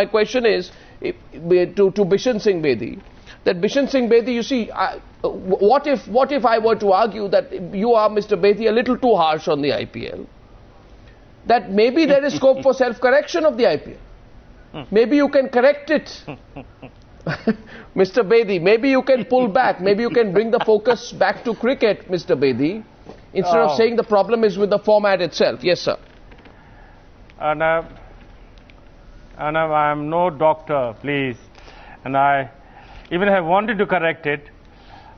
question is to Bishen Singh Bedi, that Bishen Singh Bedi, you see, what if I were to argue that you are, Mr. Bedi, a little too harsh on the IPL? That maybe there is scope for self-correction of the IPL. Maybe you can correct it. Mr. Bedi, maybe you can pull back. Maybe you can bring the focus back to cricket, Mr. Bedi, instead of saying the problem is with the format itself. Yes, sir. Arnab, I am no doctor, please. And even if I wanted to correct it,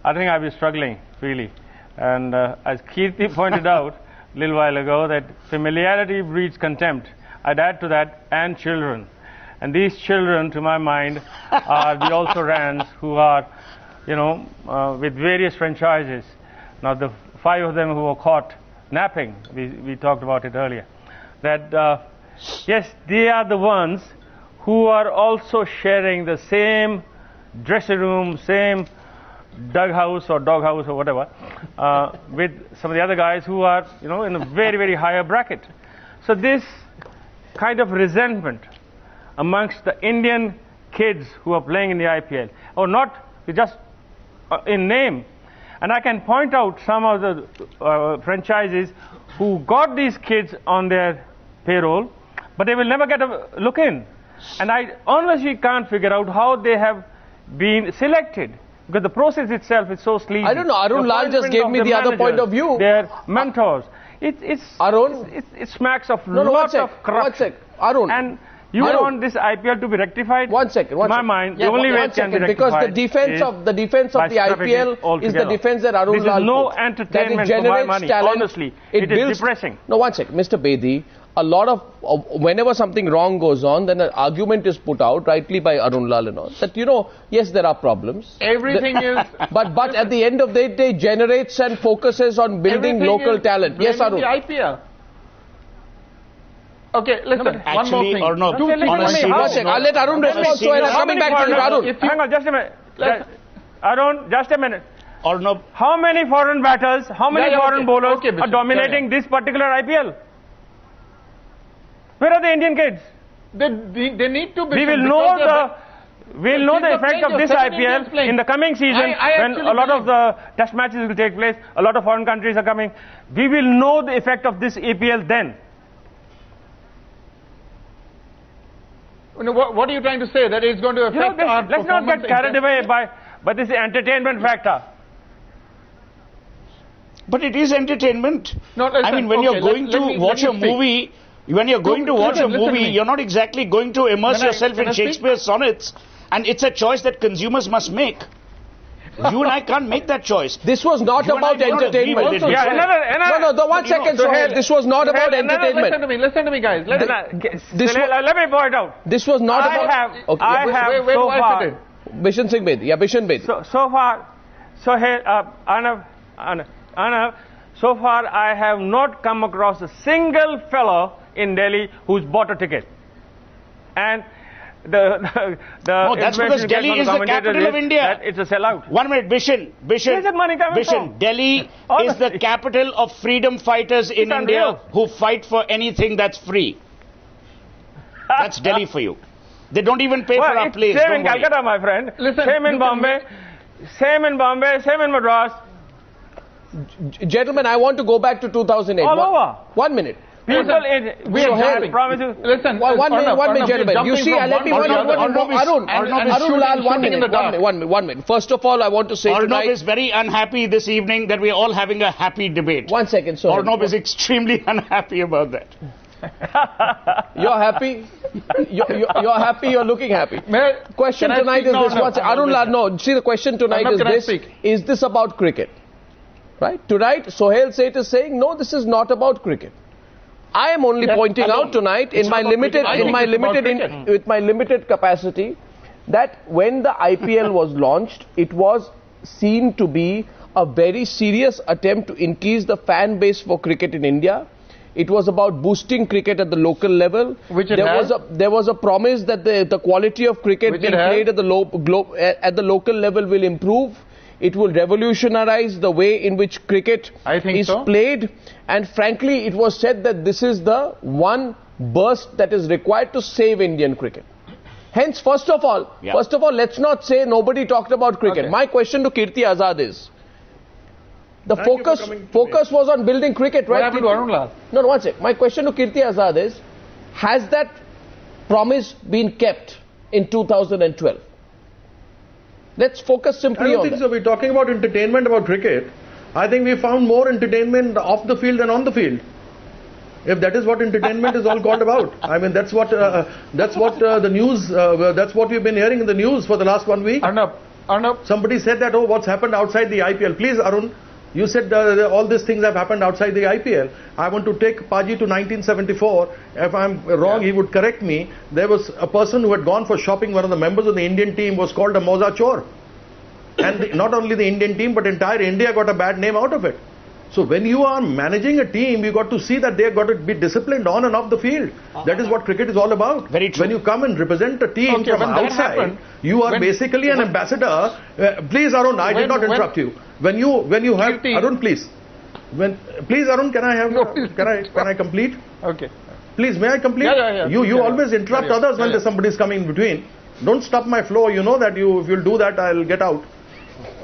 I think I'd be struggling, really. And as Kirti pointed out a little while ago, that familiarity breeds contempt. I'd add to that, and children. And these children, to my mind, are the also-rans who are, with various franchises. Now, the 5 of them who were caught napping, we talked about it earlier, that, yes, they are the ones who are also sharing the same dressing room, same doghouse or whatever, with some of the other guys who are, in a very, very higher bracket. So this kind of resentment amongst the Indian kids who are playing in the IPL, or not just in name, and I can point out some of the franchises who got these kids on their payroll, but they will never get a look in. And I honestly can't figure out how they have been selected, because the process itself is so sleazy. I don't know. Arun Lal just gave me the other point of view. Their mentors. It smacks of lots of corruption. Arun. And you want this IPL to be rectified? One second. In my mind, the only way it can be rectified, because the defense of the IPL is the defense that Arun Lal. This is no entertainment for my money. Talent. Honestly, it is depressing. No, one second, Mr. Bedi. A lot of whenever something wrong goes on, then an argument is put out, rightly by Arun Lal and all, that yes, there are problems. Everything is. But at the end of the day, generates and focuses on building local talent. Yes, Arun. The IPL. Okay, listen. Actually, one more thing. Or no, honestly, I'll let Arun respond. So I'm coming back to you, Arun. Hang on, just a minute. Arun, just a minute. Arnab, how many foreign batters, how many foreign bowlers are dominating this particular IPL? Where are the Indian kids? They need to be. We'll know the effect of this IPL in the coming season, when a lot of the test matches will take place, a lot of foreign countries are coming. We will know the effect of this EPL then. What are you trying to say? That it's going to affect our let's not get carried away by this entertainment factor. But it is entertainment. No, listen, I mean, when you're going to watch a movie, you're not exactly going to immerse yourself in Shakespeare's sonnets, and it's a choice that consumers must make. You and I can't make that choice. This was not about entertainment. One second, Suhel. This was not about entertainment. Listen to me, guys. Let me point out. This was not about. Bishen Singh Bedi. Yeah, Bishen Bedi. So far, Arnab, so far I have not come across a single fellow in Delhi who's bought a ticket. And that's because Delhi is the capital of India. It's a sellout. 1 minute, Bishen, Delhi is the capital of freedom fighters in India who fight for anything that's free. That's Delhi for you. They don't even pay for our place. Same in Calcutta, my friend. Same in Bombay, same in Madras. Gentlemen, I want to go back to 2008. All over. 1 minute. People promise you. Listen, one minute, gentlemen. You see, let me Arun Lal, 1 minute. First of all, I want to say Arnab is very unhappy this evening that we are all having a happy debate. 1 second, sir. Arnab is extremely unhappy about that. You're happy? You're happy, you're looking happy. Question tonight is this. Arun Lal, no. See, the question tonight is this. Is this about cricket? Right? Tonight, Suhel Seth is saying, no, this is not about cricket. I am only pointing out tonight with my limited capacity that when the IPL was launched, it was seen to be a very serious attempt to increase the fan base for cricket in India. It was about boosting cricket at the local level. There was a promise that the quality of cricket being played at the local level will improve. It will revolutionize the way in which cricket is played. And frankly, it was said that this is the one burst that is required to save Indian cricket. Hence, first of all, let's not say nobody talked about cricket. Okay. My question to Kirti Azad is, the focus was on building cricket, right? What happened to Arun Lal? No, one sec. My question to Kirti Azad is, has that promise been kept in 2012? Let's focus simply on that. I don't think so. We're talking about entertainment, about cricket. I think we found more entertainment off the field than on the field. If that is what entertainment is all called about. I mean, that's what the news, that's what we've been hearing in the news for the last 1 week. Arnab. Somebody said that, oh, what's happened outside the IPL. Please, Arun, you said all these things have happened outside the IPL. I want to take Paji to 1974. If I'm wrong, he would correct me. There was a person who had gone for shopping. One of the members of the Indian team was called a Moza Chor. And not only the Indian team, but entire India got a bad name out of it. So when you are managing a team, you got to see that they got to be disciplined on and off the field. That is what cricket is all about. Very true. When you come and represent a team from outside, you are basically an ambassador. Please, Arun, I did not interrupt you. When you have Arun, please. Please, Arun, can I have? Can I complete? Okay. Please, may I complete? Yeah. You always interrupt others when there's somebody is coming in between. Don't stop my flow. You know that if you'll do that, I'll get out.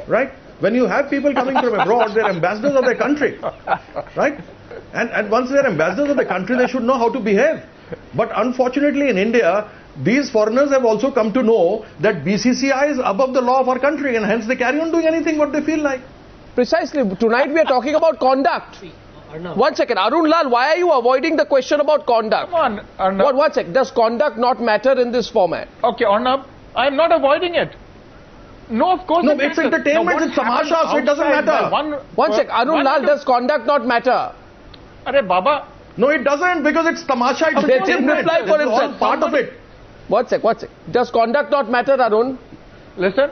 Right? When you have people coming from abroad, they're ambassadors of their country, right? And once they're ambassadors of the country, they should know how to behave. But unfortunately in India, these foreigners have also come to know that BCCI is above the law of our country, and hence they carry on doing anything what they feel like. Precisely. Tonight we are talking about conduct. 1 second. Arun Lal, why are you avoiding the question about conduct? Come on, Arnab. 1 sec. Does conduct not matter in this format? Okay, Arnab, I'm not avoiding it. No, of course. No, it's entertainment, it's tamasha, so it doesn't matter. 1 sec. Arun Lal, does conduct not matter? Arey Baba. No, it doesn't, because it's tamasha, it's entertainment. Reply for It's all himself. part of it. 1 sec. Does conduct not matter, Arun? Listen.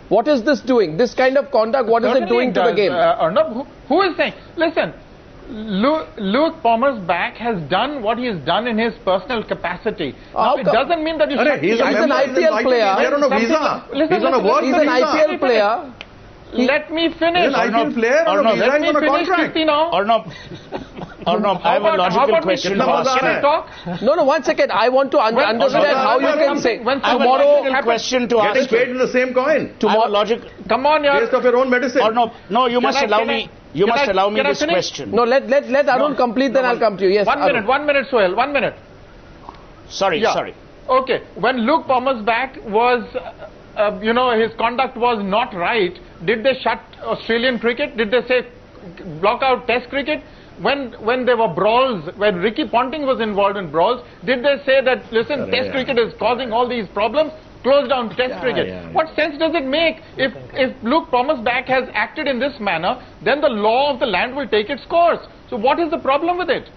What is this doing? This kind of conduct, what is it doing to the game? Arnab, who is saying? Listen, Luke Pomersbach has done what he has done in his personal capacity. Now, it doesn't mean that you should... He's an IPL player. He's on a visa. He's on a work visa. He's an IPL player. Let me finish. He's an IPL player on a visa, Let me on a finish, contract. Kirti, now. Arnab, I have a logical question to ask you. No, 1 second. I want to understand how you can say tomorrow. Question to ask you. Getting paid in the same coin. Tomorrow, come on, yaar. Taste of your own medicine. Arnab, no, you must allow me. You must allow me this question. No, let Arun complete, then I'll come to you. Yes, 1 minute, 1 minute, Suhel, 1 minute. Sorry. Okay, when Luke Pomersbach was, his conduct was not right, did they shut Australian cricket? Did they say block out Test cricket? When there were brawls, when Ricky Ponting was involved in brawls, did they say that, listen, Test cricket is causing all these problems? Close down Test cricket. What sense does it make if Luke Pomersbach has acted in this manner, then the law of the land will take its course. So what is the problem with it?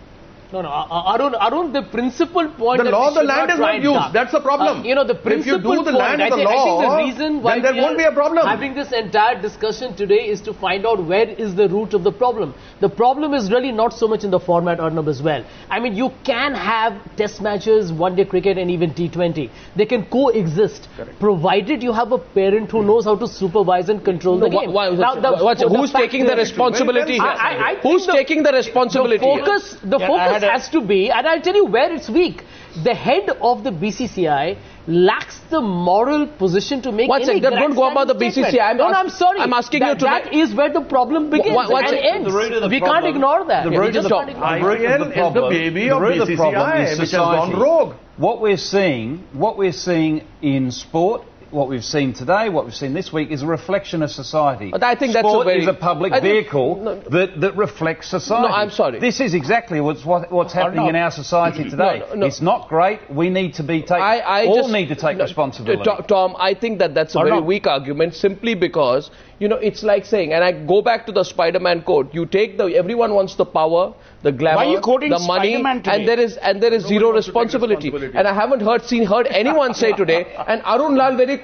No, Arun, the principal point... The law of the land is not used. That's the problem. The principal if you do the point, land of the law, I think the reason why then there won't be a problem. Having this entire discussion today is to find out where is the root of the problem. The problem is really not so much in the format, Arnab, as well. I mean, you can have test matches, one-day cricket and even T20. They can coexist, provided you have a parent who knows how to supervise and control the game. Who's taking the responsibility here? Who's taking the responsibility here? The focus has to be, and I'll tell you where it's weak. The head of the BCCI lacks the moral position to make any don't go about the BCCI. I'm sorry. I'm asking you to... That is where the problem begins and ends. We can't ignore that. IPL is the baby of BCCI, which has gone rogue. What we're seeing in sport, what we've seen today, what we've seen this week, is a reflection of society. But I think sport is a public vehicle that reflects society. No, I'm sorry. This is exactly what's happening in our society today. It's not great. We need to be need to take responsibility. Tom, I think that's a very weak argument, simply because, it's like saying, and I go back to the Spider-Man quote, everyone wants the power, the glamour, the money, and there is zero responsibility. And I haven't heard anyone say today, and Arun Lal very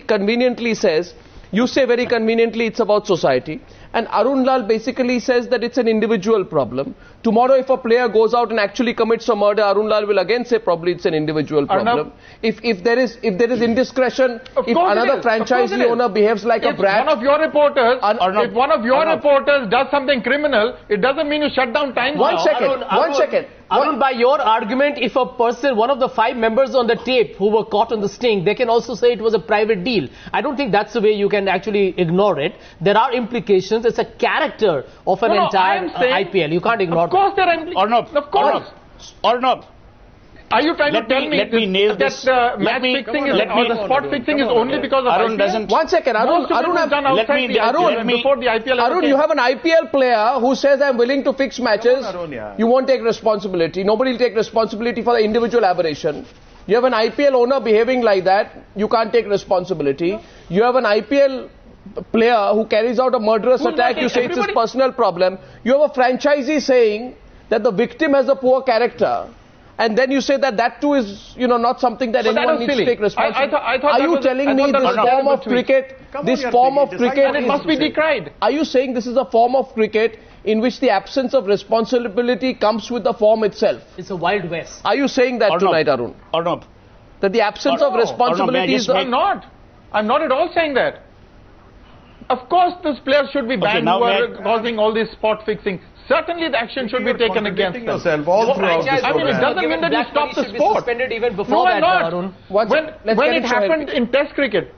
conveniently says, you say very conveniently it's about society, And Arun Lal basically says that it's an individual problem. Tomorrow, if a player goes out and actually commits a murder, Arun Lal will again say probably it's an individual problem. If there is indiscretion, if another franchisee owner behaves like a brat, one of your reporters, if one of your reporters does something criminal, it doesn't mean you shut down Times. One second. Arun, by your argument, if a person, one of the 5 members on the tape who were caught on the sting, they can also say it was a private deal. I don't think that's the way you can actually ignore it. There are implications. It's a character of an entire IPL. You can't ignore that. Of course there are implications. Of course. Arnab. Are you trying to tell me that the match fixing or the spot fixing is only because of Arun IPL? doesn't. One second, Arun, you have an IPL player who says I'm willing to fix matches. You won't take responsibility. Nobody will take responsibility for the individual aberration. You have an IPL owner behaving like that. You can't take responsibility. You have an IPL player who carries out a murderous attack. You say it's his personal problem. You have a franchisee saying that the victim has a poor character. And then you say that too is, not something that anyone needs to take responsibility. Are you telling me this form of cricket, and it must be decried? Are you saying this is a form of cricket in which the absence of responsibility comes with the form itself? It's a wild west. Are you saying that tonight, Arun? Arnab. That the absence of responsibility is... I'm not at all saying that. Of course, this players should be banned who are causing all this spot fixing. Certainly, the action should be taken against them. All throughout this I mean, it doesn't mean that you stop the sport. Suspended even before that, Arun. When it happened in Test cricket,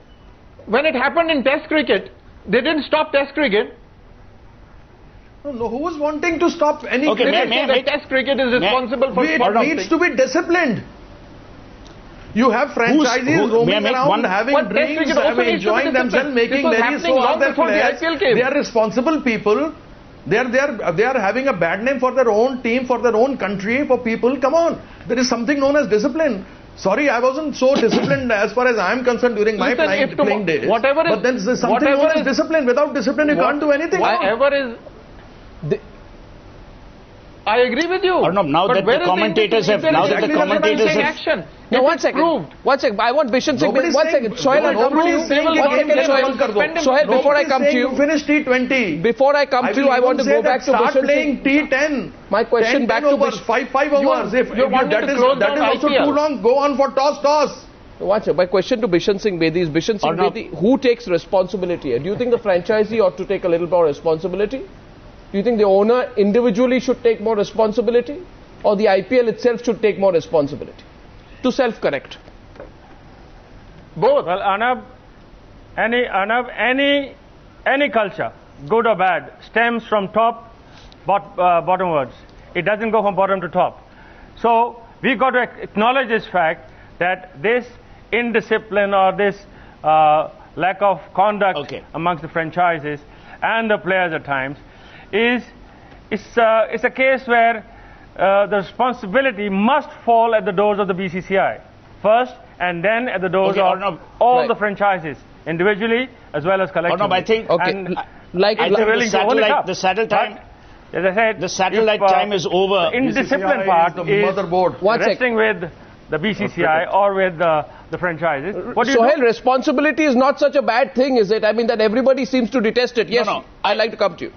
they didn't stop Test cricket. No, who was wanting to stop any cricket? Test cricket is responsible for spot fixing. It needs to be disciplined. You have franchisees roaming around, having drinks, enjoying themselves, making merry, so are their players. They are responsible people. They are having a bad name for their own team, for their own country, for people. Come on, there is something known as discipline. Sorry, I wasn't so disciplined as far as I am concerned during my playing days. But then there's something known as discipline. Without discipline, you can't do anything. I agree with you. Arnab, now that the commentators have action. No, one second. I want Bishen Singh Bedi. One second. Sohel, I'll come to you. Sohel, before I come to you. Finish T20. Before I come to you, I want to go back to Bishen Singh. Start playing T10. My question back to Bishen. 5 overs. If that is also too long, go on for toss. My question to Bishen Singh Bedi is, Bishen Singh Bedi, who takes responsibility? Do you think the franchisee ought to take a little more responsibility? Do you think the owner individually should take more responsibility? Or the IPL itself should take more responsibility to self-correct? Both. Well, Arnab, any culture, good or bad, stems from top, bottomwards. It doesn't go from bottom to top. So we've got to acknowledge this fact that this indiscipline or this lack of conduct amongst the franchises and the players at times is a case where the responsibility must fall at the doors of the BCCI first, and then at the doors of all the franchises, individually as well as collectively. I think the satellite time. As I said, the satellite time is over. The indiscipline part is resting with the BCCI or with the franchises. Sohel, responsibility is not such a bad thing, is it? I mean, that everybody seems to detest it. Yes, I'd like to come to you.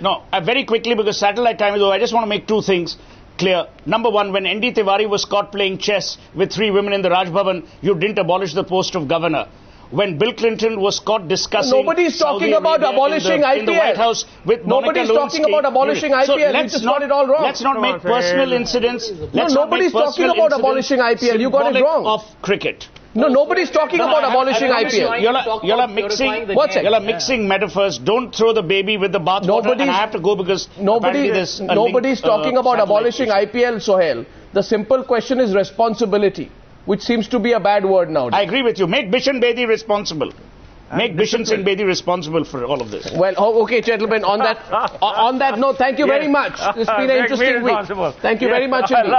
No, very quickly, because satellite time is over, I just want to make 2 things clear. Number one, when N.D. Tiwari was caught playing chess with 3 women in the Raj Bhavan, you didn't abolish the post of governor. When Bill Clinton was caught discussing nobody's talking about abolishing IPL. In the White House with nobody's talking about abolishing IPL. So you just got it all wrong. Let's not make personal incidents. Nobody's talking about abolishing IPL. You got it wrong. Of cricket. No, nobody's talking about abolishing IPL. You're mixing metaphors. Don't throw the baby with the bathwater. And I have to go because nobody's talking about abolishing IPL, Sohel. The simple question is responsibility, which seems to be a bad word now. I agree with you. Make Bishen Bedi responsible. Make Bishen Singh Bedi responsible for all of this. Well, okay, gentlemen, on that note, thank you very much. It's been an interesting week. Thank you very much indeed.